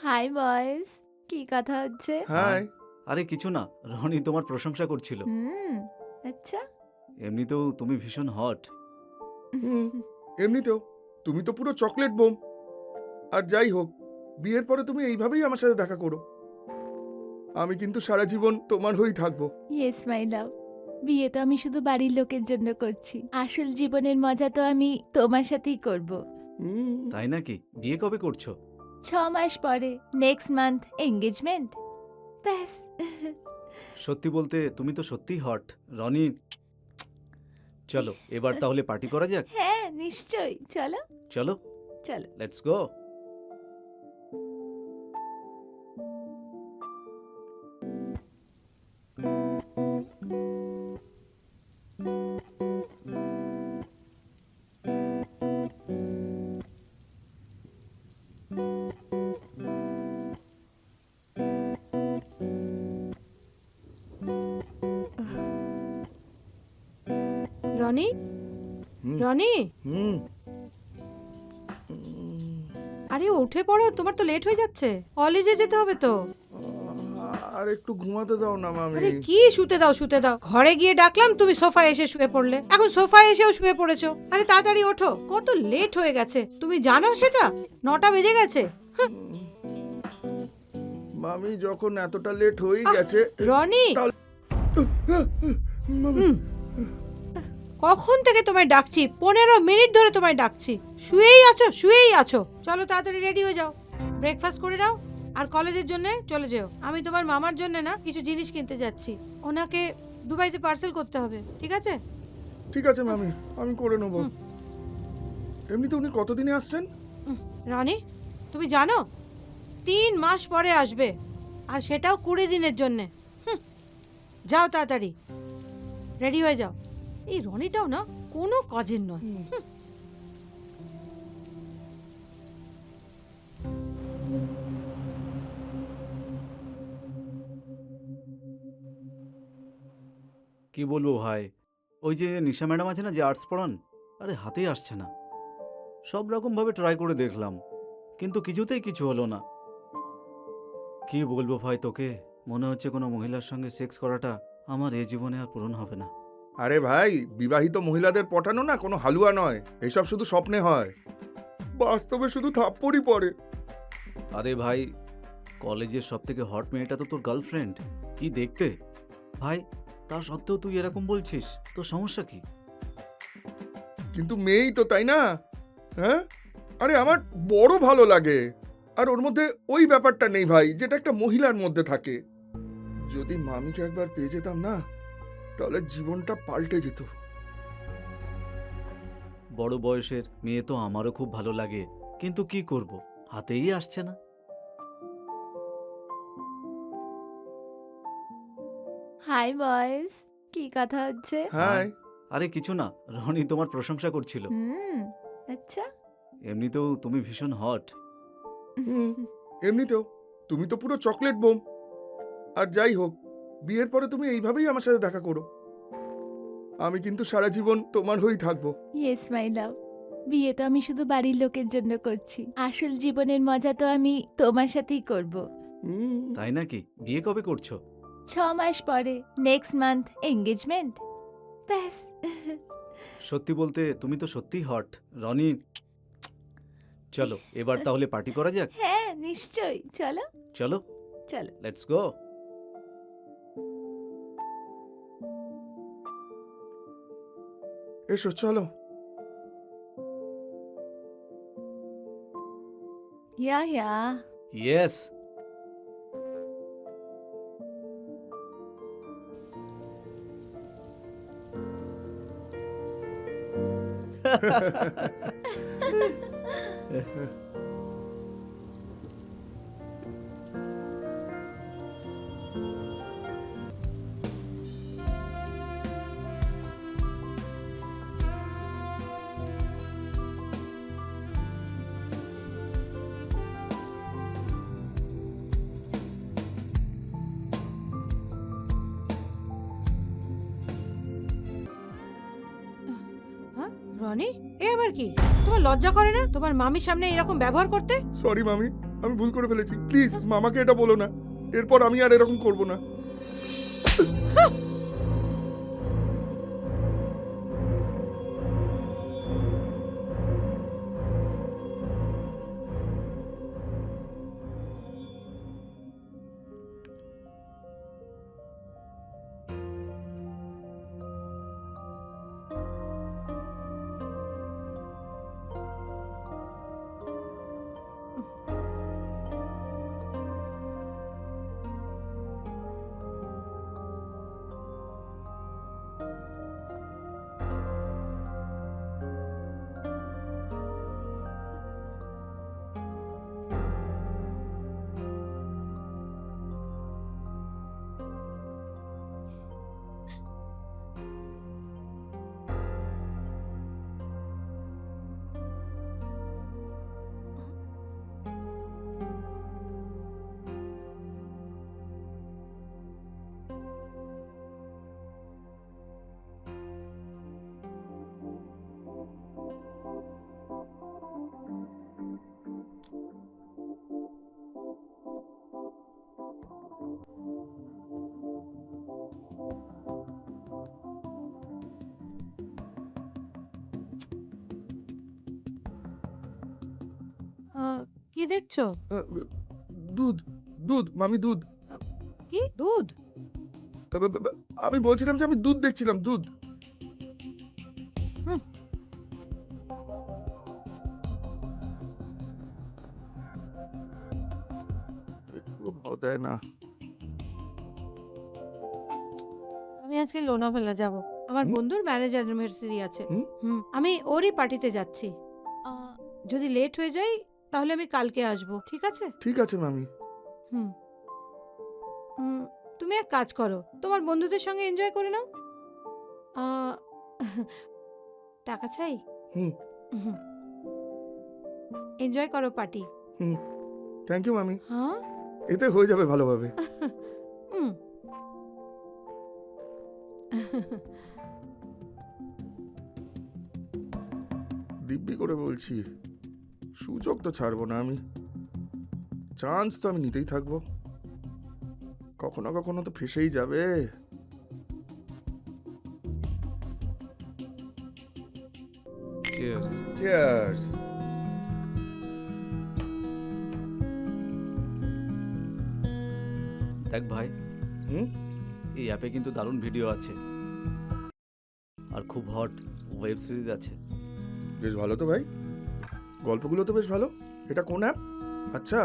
High boys, কি কথা হচ্ছে? হাই। আরে কিছু না, রনি তোমার প্রশংসা করছিল। আচ্ছা। এমনিতেও তুমি ভীষণ হট। হুম, এমনিতেও তুমি তো পুরো চকলেট বোম। আর যাই হোক, বিয়ের পরে তুমি এইভাবেই আমার সাথে দেখা করো। আমি কিন্তু সারা জীবন তোমার হয়েই থাকবো। ইয়েস মাই লাভ। বিয়ে তো আমি শুধু বাড়ির লোকের জন্য করছি, আসল জীবনের মজা তো আমি তোমার সাথেই করব। হুম, তাই নাকি? বিয়ে কবে করছো? 6 মাস পরে, নেক্সট মান্থ এঙ্গেজমেন্ট। ব্যাস। সত্যি বলতে তুমি তো সত্যিই হট রনি। চলো এবার তাহলে পার্টি করা যাক। হ্যাঁ নিশ্চয়ই, চলো চলো, চলো। Let's go. রনি, হুম। রনি, হুম, আরে উঠে পড়ো, তোমার তো লেট হয়ে যাচ্ছে, কলেজে যেতে হবে তো। আর একটু ঘুমাতে দাও না মামি। আরে কি শুতে দাও শুতে দাও, ঘরে গিয়ে ডাকলাম তুমি সোফায় এসে শুয়ে পড়লে, এখন সোফায় এসেও শুয়ে পড়েছো। আরে তাড়াতাড়ি ওঠো, কত লেট হয়ে গেছে তুমি জানো সেটা? 9টা বেজে গেছে। মামি যখন এতটা লেট হয়ে গেছে রনি, তাহলে- মামি, কখন থেকে তোমায় ডাকছি, 15 মিনিট ধরে তোমায় ডাকছি, শুয়েই আছো শুয়েই আছো। চলো তাড়াতাড়ি রেডি হয়ে যাও, ব্রেকফাস্ট করে নাও আর কলেজের জন্য চলে যেও। আমি তোমার মামার জন্য না কিছু জিনিস কিনতে যাচ্ছি, ওনাকে দুবাইতে পার্সেল করতে হবে, ঠিক আছে? ঠিক আছে মামি, আমি করে নেবো। এমনিতে উনি কতদিনে আসছেন? রানী, তুমি জানো 3 মাস পরে আসবে, আর সেটাও 20 দিনের জন্যে। যাও তাড়াতাড়ি রেডি হয়ে যাও। এই রনিটাও না কোনো কাজের নয়। কি বলবো ভাই, ওই যে নিশা ম্যাডাম আছে না, যে আর্টস পড়ান, আরে হাতেই আসছে না। সব রকমভাবে ট্রাই করে দেখলাম, কিন্তু কিছুতেই কিছু হলো না। কি বলবো ভাই তোকে, মনে হচ্ছে কোনো মহিলার সঙ্গে সেক্স করাটা আমার এ জীবনে আর পূরণ হবে না। আরে ভাই, বিবাহিত মহিলাদের পটানো না কোনো হালুয়া নয়, এসব শুধু স্বপ্নে হয়, বাস্তবে শুধু থাপ্পড়ই পড়ে। আরে ভাই, কলেজের সব থেকে হট মেয়েটা তো তোর গার্লফ্রেন্ড, কি দেখতে ভাই, তা সত্ত্বেও তুই এরকম বলছিস, তোর সমস্যা কি? কিন্তু মেয়েই তো, তাই না? হ্যাঁ, আরে আমার বড় ভালো লাগে। আর ওর মধ্যে ওই ব্যাপারটা নেই ভাই, যেটা একটা মহিলার মধ্যে থাকে। যদি মামিকে একবার পেয়ে যেতাম না, তাহলে জীবনটা পাল্টে যেত। বড় বয়সের মেয়ে তো আমারও খুব ভালো লাগে, কিন্তু কি করব, হাতেই আসছে না। হাই বয়েজ, কি কথা হচ্ছে? হাই। আরে কিছু না, রনি তোমার প্রশংসা করছিল। আচ্ছা। এমনিতেও তুমি ভীষণ হট। হুম, এমনিতেও তুমি তো পুরো চকলেট বোম। আর যাই হোক, বিয়ের পরে তুমি এইভাবেই আমার সাথে দেখা করো। আমি কিন্তু সারা জীবন তোমার হয়েই থাকবো। ইয়েস মাই লাভ। বিয়ে তো আমি শুধু বাড়ির লোকের জন্য করছি, আসল জীবনের মজা তো আমি তোমার সাথেই করব। হুম, তাই নাকি? বিয়ে কবে করছো? 6 মাস পরে, নেক্সট মান্থ এঙ্গেজমেন্ট। ব্যাস। সত্যি বলতে তুমি তো সত্যিই হট রনি। চলো এবার তাহলে পার্টি করা যাক। হ্যাঁ নিশ্চয়ই, চলো চলো, চলো। লেটস গো। এসো চলো। ইয়া ইয়েস। হ্যাঁ রনি, এ আবার কি? তোমার লজ্জা করে না তোমার মামির সামনে এরকম ব্যবহার করতে? সরি মামি, আমি ভুল করে ফেলেছি, প্লিজ মামাকে এটা বলো না, এরপর আমি আর এরকম করব না। কি দেখছো? দুধ, দুধ মামি, দুধ। কি দুধ? আমি বলছিলাম যে আমি দুধ দেখছিলাম, দুধ। হুম। একটুও ভাও দেয় না। আমি আজকে লোনাভেলা যাব। আমার হুম? বন্ধুর ম্যারেজ অ্যানিভার্সারি আছে। হুম? আমি ওরই পার্টিতে যাচ্ছি। আহ, যদি লেট হয়ে যাই তাহলে আমি কালকে আসব, ঠিক আছে? ঠিক আছে মামি। হুম। তুমি এক কাজ করো, তোমার বন্ধুদের সঙ্গে এনজয় করে নাও। আহ, টাকা চাই? হুম। এনজয় করো পার্টি। থ্যাংক ইউ মামি, হ্যাঁ। এতে হয়ে যাবে ভালোভাবে। হুম। দিব্যি করে বলছি, সুযোগ তো ছাড়বো না আমি, চান্স তো আমি নিতেই থাকবো, কখনো কখনো তো ফেসেই যাবে। চিয়ার্স। চিয়ার্স। দেখ ভাই, হুম? এই অ্যাপে কিন্তু দারুণ ভিডিও আছে আর খুব হট ওয়েব সিরিজ আছে। বেশ ভালো তো ভাই, গল্পগুলো তো বেশ ভালো। এটা কোন অ্যাপ? আচ্ছা,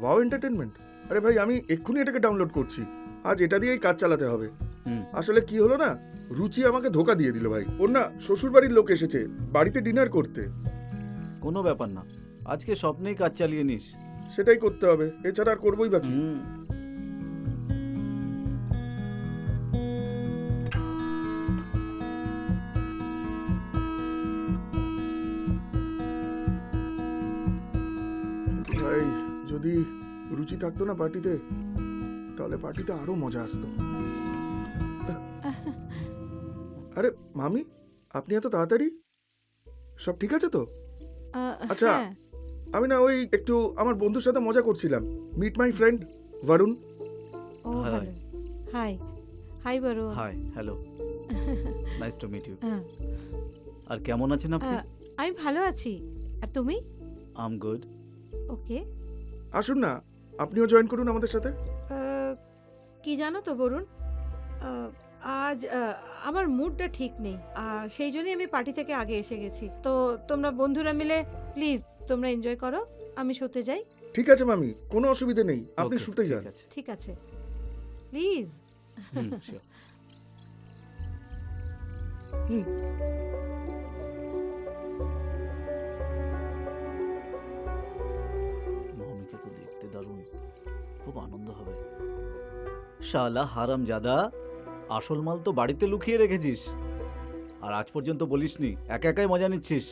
ওয়াও এন্টারটেনমেন্ট। আরে ভাই আমি এক্ষুনি এটাকে ডাউনলোড করছি, আজ এটা দিয়েই কাজ চালাতে হবে। হুম। আসলে কি হলো না, রুচি আমাকে ধোকা দিয়ে দিল ভাই। ওর না শ্বশুর বাড়ির লোক এসেছে বাড়িতে ডিনার করতে। কোনো ব্যাপার না, আজকে স্বপ্নেই কাজ চালিয়ে নিস। সেটাই করতে হবে, এছাড়া আর করবোই বাকি। হুম। ভাই যদি রুচি থাকতো না পার্টিতে, তাহলে পার্টিতে আরো মজা আসতো। আরে মামি, আপনি এত তাড়াতাড়ি? সব ঠিক আছে তো? আচ্ছা। হ্যাঁ। আমি না ওই একটু আমার বন্ধুর সাথে মজা করছিলাম। Meet my friend Barun. ও Hi. ভালো। Hi. Hi Barun. Hi, hello, nice to meet you. হ্যাঁ। আর কেমন আছেন আপনি? আমি ভালো আছি। আর তুমি? আম গুড। ওকে। আসুন না, আপনিও জয়েন করুন আমাদের সাথে। কি জানো তো বরুণ, আজ আমার মুডটা ঠিক নেই, সেই জন্যই আমি পার্টি থেকে আগে এসে গেছি। তো তোমরা বন্ধুরা মিলে প্লিজ তোমরা এনজয় করো, আমি শুতে যাই। ঠিক আছে মামি, কোনো অসুবিধা নেই, আপনি Okay, শুতে ঠিক যান। আছে। ঠিক আছে, প্লিজ। Hmm, sure. হুম। মমিকে তো দেখতে দারুণ, খুব আনন্দ হবে। শালা হারামজাদা, আসল মাল তো বাড়িতে লুকিয়ে রেখেছিস আর আজ পর্যন্ত বলিসনি, একা একাই মজা নিচ্ছিস।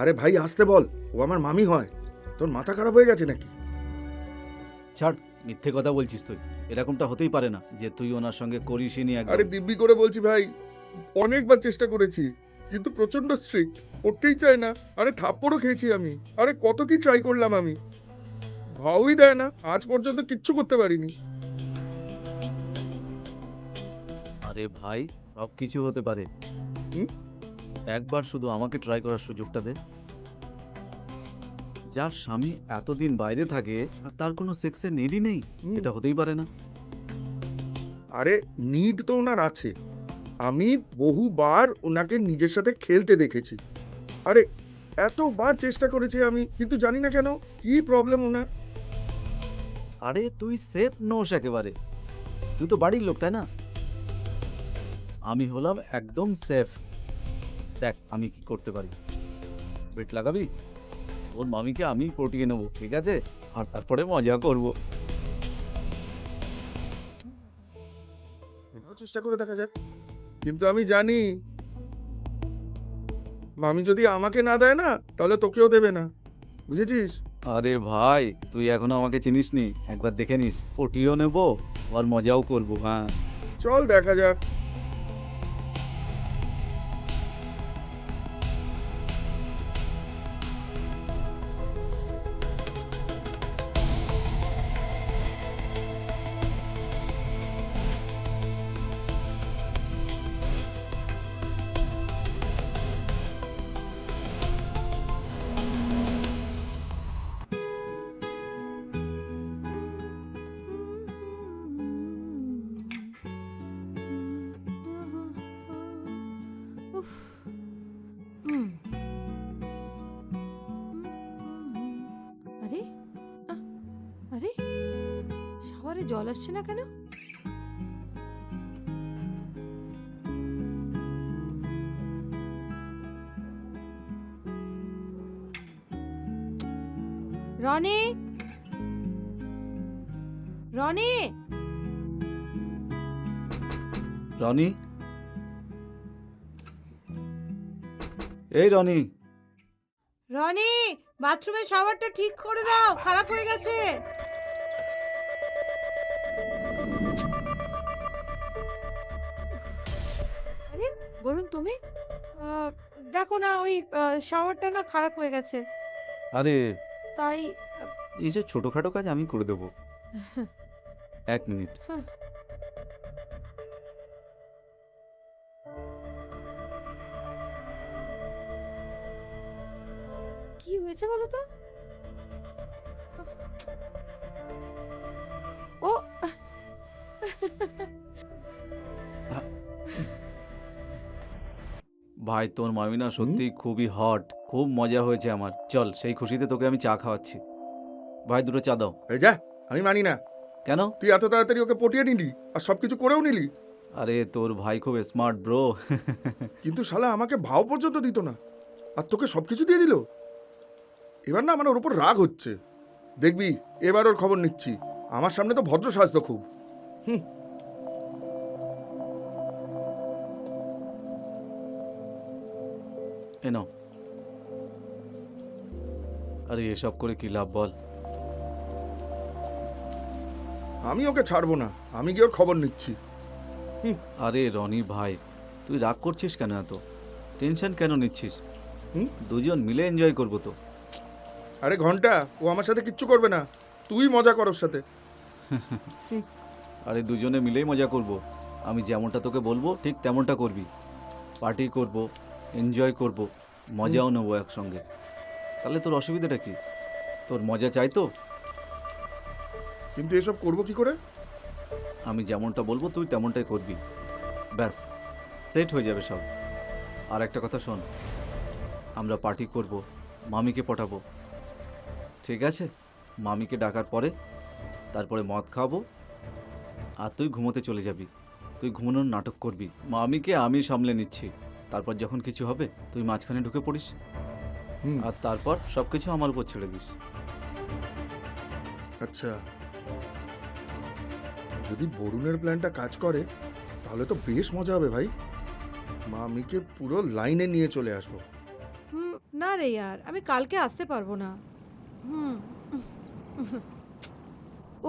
আরে ভাই আসতে বল, ও আমার মামি হয়। তোর মাথা খারাপ হয়ে গেছে নাকি? ছাড়, মিথ্যে কথা বলছিস তুই। এরকমটা হতেই পারে না যে তুই ওনার সঙ্গে করিসনি একদম। আরে দিব্যি করে বলছি ভাই, অনেকবার চেষ্টা করেছি কিন্তু প্রচন্ড স্ট্রিক্ট, করতেই চায় না। আরে থাপ্পড়ও খেয়েছি আমি, আরে কত কি ট্রাই করলাম আমি। ভাওই দেয় না, আজ পর্যন্ত কিচ্ছু করতে পারিনি। আরে ভাই, সব কিছু হতে পারে। হুম? একবার শুধু আমাকে ট্রাই করার সুযোগটা দে। যার স্বামী এতদিন বাইরে থাকে আর তার কোনো সেক্সের নিডই নেই, হুম। এটা হতেই পারে না। আরে নিড তো ওনার আছে, আমি বহুবার ওনাকে নিজের সাথে খেলতে দেখেছি। আরে এতবার চেষ্টা করেছি আমি, কিন্তু জানি না কেন কি প্রবলেম ওনার। আরে তুই সেফ নোস একেবারে। তুই তো বাড়ির লোক, তাই না? আমি হলাম একদম সেফ। দেখ আমি কি করতে পারি। বেট লাগাবি? ওর মামিকে আমি পটিয়ে নেবো, ঠিক আছে? আর তারপরে মজা করব। এটাও চেষ্টা করে দেখা যাক, কিন্তু আমি জানি মামি যদি আমাকে না দেয় না, তাহলে তোকেও দেবে না, বুঝেছিস? আরে ভাই, তুই এখনো আমাকে চিনিসনি। একবার দেখে নিস, পটিয়েও নেবো আর মজাও করবো। হ্যাঁ, চল দেখা যাক। উফ, হুম। আরে আহ, আরে শাওয়ারে জল আসছে না কেন? রনি, রনি, রনি, এই রনি, রনি, বাথরুমের শাওয়ারটা ঠিক করে দাও, খারাপ হয়ে গেছে। আরে বলুন তুমি, দেখো না ওই শাওয়ারটা না খারাপ হয়ে গেছে, আরে তাই এই যে ছোটখাটো কাজ আমি করে দেবো। 1 মিনিট। কি হয়েছে বলো তো? ও ভাই, তোর মামি না সত্যি খুবই হট। খুব মজা হয়েছে আমার। চল, সেই খুশিতে তোকে আমি চা খাওয়াচ্ছি। ভাই, 2টো চা দাও। এই যা, আমি মানি না। কেন? তুই এত তাড়াতাড়ি ওকে পটিয়ে নিলি আর সবকিছু করেও নিলি, আরে তোর ভাই খুব স্মার্ট ব্রো। কিন্তু শালা আমাকে ভাও পর্যন্ত দিত না, আর তোকে সবকিছু দিয়ে দিল। এবার না আমার ওর উপর রাগ হচ্ছে। দেখবি এবার ওর খবর নিচ্ছি। আমার সামনে তো ভদ্র সাজতো খুব। এ নাও। আরে এসব করে কি লাভ বল? আমি ওকে ছাড়বো না, আমি গিয়ে ওর খবর নিচ্ছি। আরে রনি ভাই, তুই রাগ করছিস কেন? এত টেনশন কেন নিচ্ছিস? হুম? দুজন মিলে এনজয় করবো তো। আরে ঘন্টা, ও আমার সাথে কিচ্ছু করবে না, তুই মজা কর ওর সাথে। আরে দুজনে মিলেই মজা করব। আমি যেমনটা তোকে বলবো ঠিক তেমনটা করবি। পার্টি করব, এনজয় করব, মজাও নেবো একসঙ্গে। তাহলে তোর অসুবিধাটা কি? তোর মজা চাই তো? কিন্তু এসব করবো কি করে? আমি যেমনটা বলবো তুই তেমনটাই করবি। ব্যাস, সেট হয়ে যাবে সব। আর একটা কথা শোন, আমরা পার্টি করব, মামিকে পটাবো, ঠিক আছে? মামিকে ডাকার পরে তারপরে মদ খাবো, আর তুই ঘুমোতে চলে যাবি। তুই ঘুমানোর নাটক করবি, মামিকে আমি সামলে নিচ্ছি। তারপর যখন কিছু হবে তুই মাঝখানে ঢুকে পড়িস, হুম, আর তারপর সব কিছু আমার উপর ছেড়ে দিস। আচ্ছা, যদি বরুণের প্ল্যানটা কাজ করে তাহলে তো বেশ মজা হবে ভাই। মামিকে পুরো লাইনে নিয়ে চলে আসবো। না রে यार, আমি কালকে আসতে পারবো না। হুম।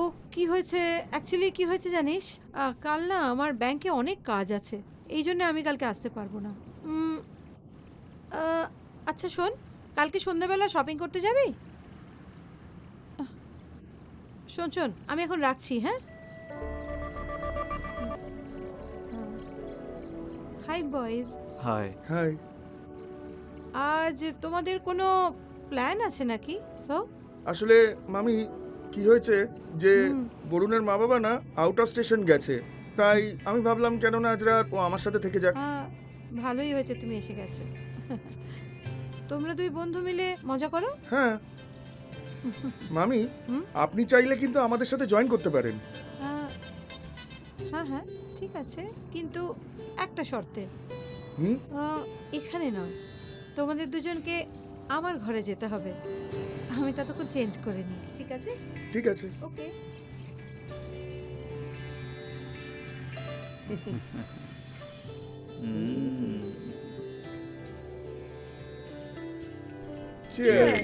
ও কি হয়েছে, অ্যাকচুয়ালি কি হয়েছে জানিস, কাল না আমার ব্যাংকে অনেক কাজ আছে, এই জন্য আমি কালকে আসতে পারবো না। আচ্ছা শোন, কালকে সন্ধ্যাবেলা শপিং করতে যাবি? শোন শোন, আমি এখন রাখছি, হ্যাঁ? Hi boys, hi. হাই। আজ তোমাদের কোনো প্ল্যান আছে নাকি? সো আসলে মামি, কি হয়েছে যে হুম। বরুণের মা বাবা না আউট অফ স্টেশন গেছে, তাই আমি ভাবলাম কেন না আজ রাত ও আমার সাথে থেকে যাক। ভালোই হয়েছে তুমি এসে গেছো। তোমরা দুই বন্ধু মিলে মজা করো। হ্যাঁ মামি, হুম? আপনি চাইলে কিন্তু আমাদের সাথে জয়েন করতে পারেন। আহ, হ্যাঁ হ্যাঁ, ঠিক আছে, কিন্তু একটা শর্তে। হুম। এখানে নয়, তোমাদের দুজনকে আমার ঘরে যেতে হবে। আমি ততক্ষণ চেঞ্জ করে নিই, ঠিক আছে? ঠিক আছে। ওকে। Cheers.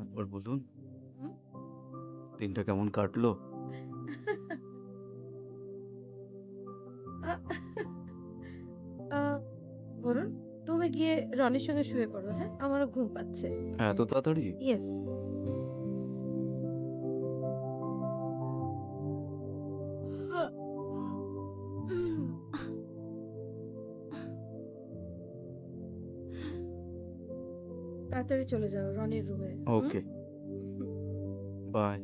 একবার বলুন, হুম? দিনটা কেমন কাটলো? আ আ বলুন, তুমি গিয়ে রনির সঙ্গে শুয়ে পড়ো, হ্যাঁ? আমারও ঘুম পাচ্ছে। এত তাড়াতাড়ি? ইয়েস। তাড়াতাড়ি চলে যাও রনির রুমে। ওকে, বাই।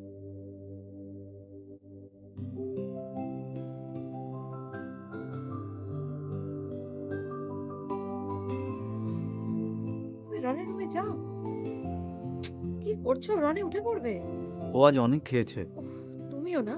তুমি রনির রুমে যাও। কি করছো? রনি উঠে পড়বে। ও আজ অনেক খেয়েছে। উফ, তুমিও না?